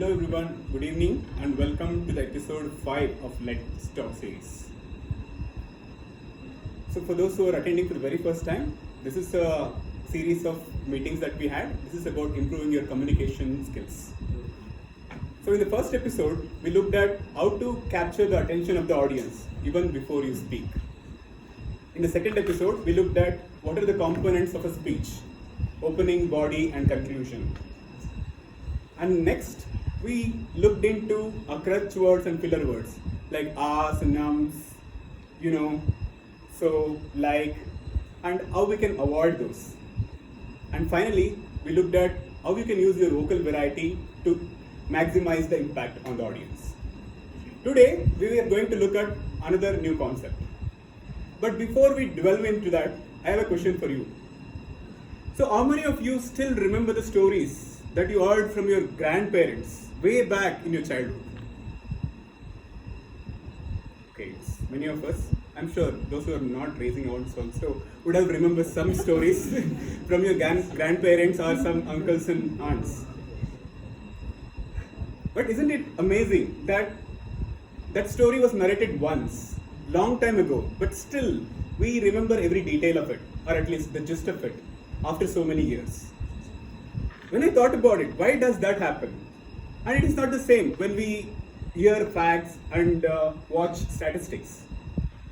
Hello everyone, good evening and welcome to the episode 5 of Let's Talk series. So for those who are attending for the very first time, this is a series of meetings that we had. This is about improving your communication skills. So in the first episode, we looked at how to capture the attention of the audience even before you speak. In the second episode, we looked at what are the components of a speech: opening, body and conclusion. And next, we looked into crutch words and filler words like ahs and ums, so, like, and how we can avoid those. And finally, we looked at how you can use your vocal variety to maximize the impact on the audience. Today, we are going to look at another new concept. But before we delve into that, I have a question for you. So, how many of you still remember the stories that you heard from your grandparents way back in your childhood? Okay, it's many of us. I'm sure those who are not raising hands also would have remembered some stories from your grandparents or some uncles and aunts. But isn't it amazing that that story was narrated once, long time ago, but still we remember every detail of it, or at least the gist of it, after so many years? When I thought about it, why does that happen? And it is not the same when we hear facts and watch statistics.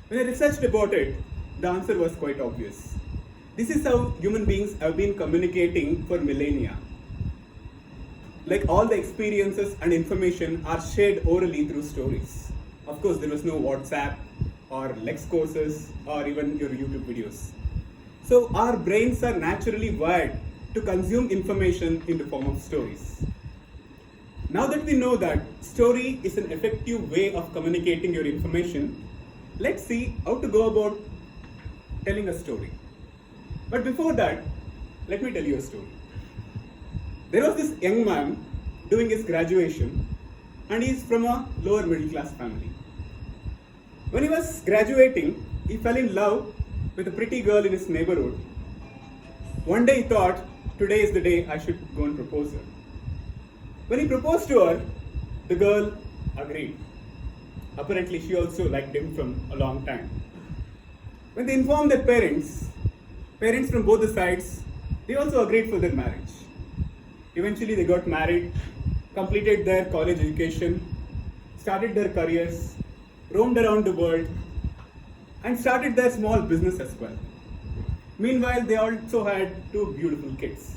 When I researched about it, the answer was quite obvious. This is how human beings have been communicating for millennia. Like, all the experiences and information are shared orally through stories. Of course, there was no WhatsApp or Lex courses or even your YouTube videos. So our brains are naturally wired to consume information in the form of stories. Now that we know that story is an effective way of communicating your information, let's see how to go about telling a story. But before that, let me tell you a story. There was this young man doing his graduation, and he is from a lower middle class family. When he was graduating, he fell in love with a pretty girl in his neighborhood. One day he thought, today is the day I should go and propose her. When he proposed to her, the girl agreed. Apparently, she also liked him from a long time. When they informed their parents from both the sides, they also agreed for their marriage. Eventually, they got married, completed their college education, started their careers, roamed around the world, and started their small business as well. Meanwhile, they also had 2 beautiful kids.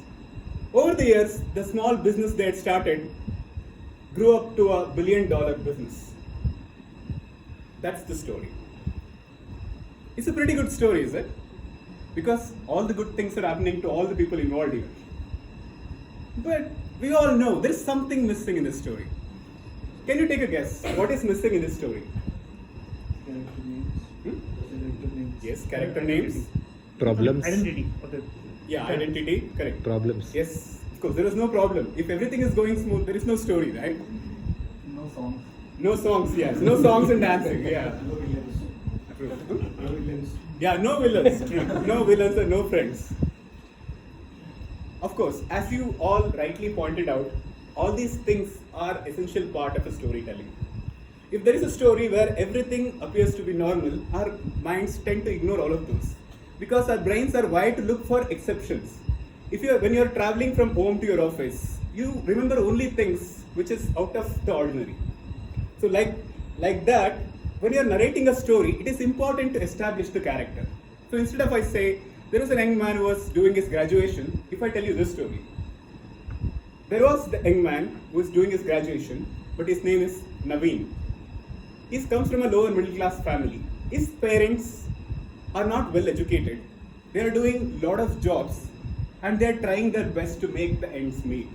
Over the years, the small business they had started grew up to $1 billion business. That's the story. It's a pretty good story, is it? Because all the good things are happening to all the people involved here. But we all know there is something missing in this story. Can you take a guess? What is missing in this story? Character names. Character names. Yes, character names. Problems. Identity. Okay. Yeah, identity, correct. Problems. Yes, of course, there is no problem. If everything is going smooth, there is no story, right? No songs. No songs, yes. No songs and dancing, yeah. No villains. True. No villains. Yeah, no villains, true. No villains and no friends. Of course, as you all rightly pointed out, all these things are essential part of a storytelling. If there is a story where everything appears to be normal, our minds tend to ignore all of those, because our brains are wired to look for exceptions. When you are traveling from home to your office, you remember only things which is out of the ordinary. So like that, when you are narrating a story, it is important to establish the character. So instead of I say, there was a young man who was doing his graduation, if I tell you this story. There was the young man who is doing his graduation, but his name is Naveen. He comes from a lower middle class family. His parents are not well educated. They are doing a lot of jobs and they are trying their best to make the ends meet.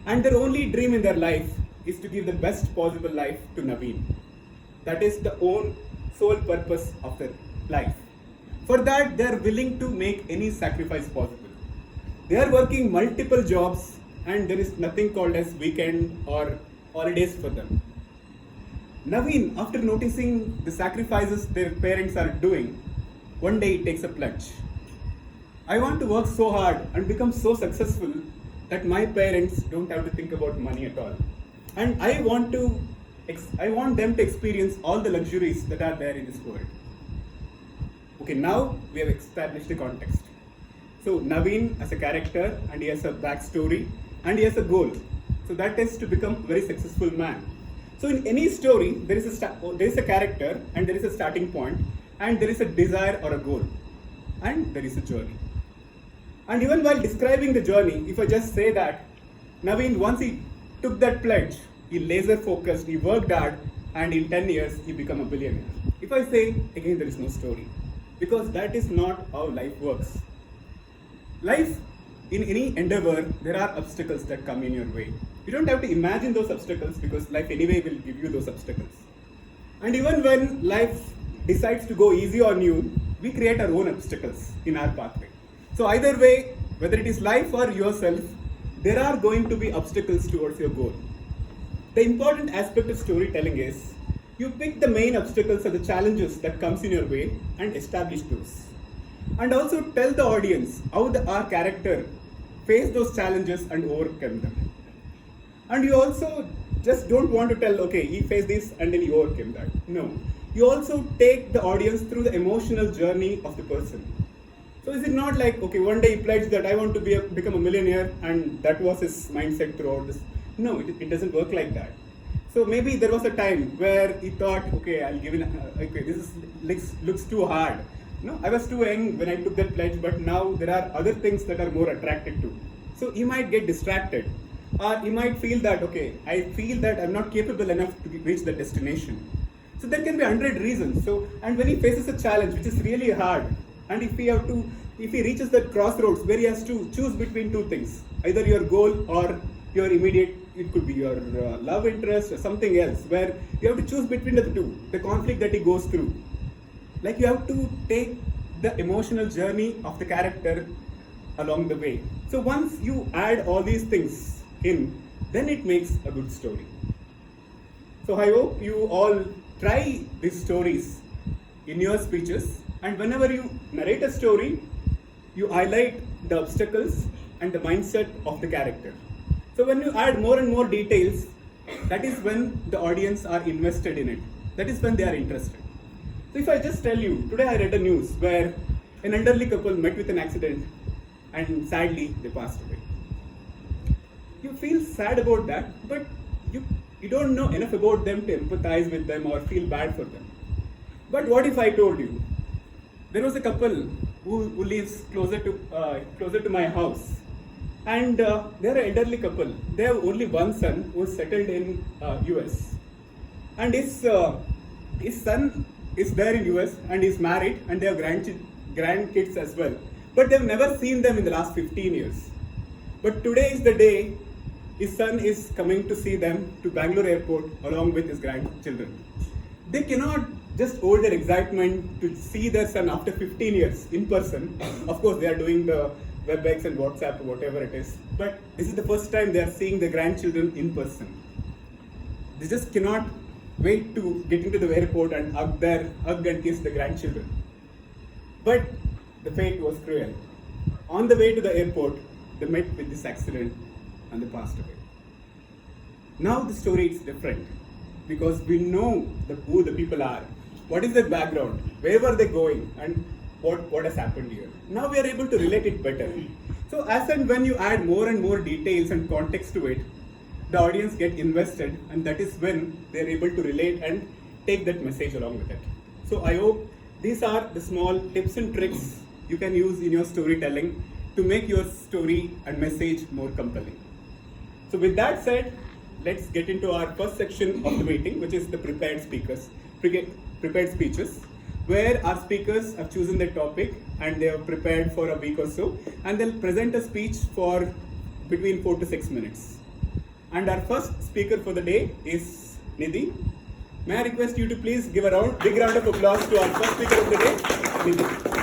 And their only dream in their life is to give the best possible life to Naveen. That is the sole purpose of their life. For that, they are willing to make any sacrifice possible. They are working multiple jobs and there is nothing called as weekend or holidays for them. Naveen, after noticing the sacrifices their parents are doing, one day he takes a plunge. I want to work so hard and become so successful that my parents don't have to think about money at all. And I want them to experience all the luxuries that are there in this world. Okay, now we have established the context. So Naveen as a character, and he has a backstory, and he has a goal. So that is to become a very successful man. So in any story, there is a character, and there is a starting point, and there is a desire or a goal, and there is a journey. And even while describing the journey, if I just say that Naveen, once he took that pledge, he laser focused, he worked hard, and in 10 years he became a billionaire. If I say, again, there is no story, because that is not how life works. Life, in any endeavor, there are obstacles that come in your way. You don't have to imagine those obstacles, because life anyway will give you those obstacles. And even when life decides to go easy on you, we create our own obstacles in our pathway. So either way, whether it is life or yourself, there are going to be obstacles towards your goal. The important aspect of storytelling is you pick the main obstacles or the challenges that comes in your way and establish those. And also tell the audience how our character faced those challenges and overcome them. And you also just don't want to tell, okay, he faced this and then he overcame that. No. You also take the audience through the emotional journey of the person. So is it not like, okay, one day he pledged that I want to become a millionaire, and that was his mindset throughout this? No, it doesn't work like that. So maybe there was a time where he thought, okay, this looks too hard. No, I was too young when I took that pledge, but now there are other things that are more attractive too. So he might get distracted, or he might feel that, okay, I feel that I'm not capable enough to reach the destination. So there can be 100 reasons. So, and when he faces a challenge which is really hard, and if he reaches that crossroads where he has to choose between two things, either your goal or your immediate, it could be your love interest or something else, where you have to choose between the two, the conflict that he goes through. Like you have to take the emotional journey of the character along the way. So once you add all these things in, then it makes a good story. So I hope you all try these stories in your speeches, and whenever you narrate a story, you highlight the obstacles and the mindset of the character. So when you add more and more details, that is when the audience are invested in it. That is when they are interested. So if I just tell you, today I read a news where an elderly couple met with an accident and sadly they passed away. You feel sad about that, but you don't know enough about them to empathize with them or feel bad for them. But what if I told you, there was a couple who lives closer to my house, and they're an elderly couple. They have only one son who is settled in US, and his son is there in US and is married, and they have grandkids as well. But they've never seen them in the last 15 years. But today is the day his son is coming to see them to Bangalore airport along with his grandchildren. They cannot just hold their excitement to see their son after 15 years in person. Of course, they are doing the WebEx and WhatsApp or whatever it is. But this is the first time they are seeing their grandchildren in person. They just cannot wait to get into the airport and hug and kiss the grandchildren. But the fate was cruel. On the way to the airport, they met with this accident and they passed away. Now the story is different, because we know who the people are, what is their background, where were they going, and what has happened here. Now we are able to relate it better. So as and when you add more and more details and context to it, the audience get invested, and that is when they are able to relate and take that message along with it. So I hope these are the small tips and tricks you can use in your storytelling to make your story and message more compelling. So with that said, let's get into our first section of the meeting, which is the prepared speeches, where our speakers have chosen their topic and they have prepared for a week or so, and they'll present a speech for between 4 to 6 minutes. And our first speaker for the day is Nidhi. May I request you to please give a big round of applause to our first speaker of the day, Nidhi.